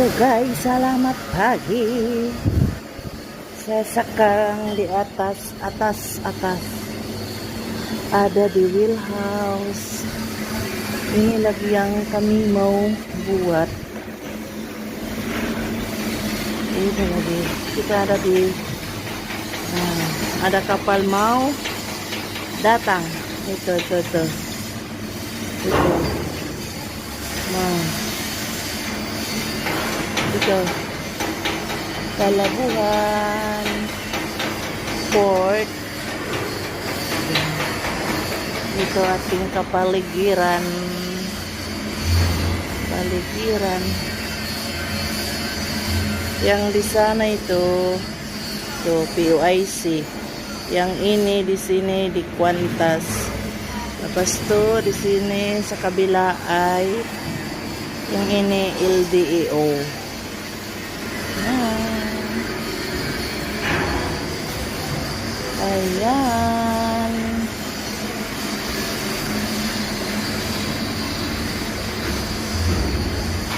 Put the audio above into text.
Guys, salamat pagi. Sasakang di atas. Ada di wheel house. Ini lagi yang kami mau buat. Ini lagi. Kita ada di ada kapal mau datang. Itu. Nah. Ito, Palabuhan Port. Ito ating kapaligiran. Yang di sana itu PUIC. Yang ini di sini di Qantas. Tapos to di sini sa kabila ay yang ini LDEO. Ayan.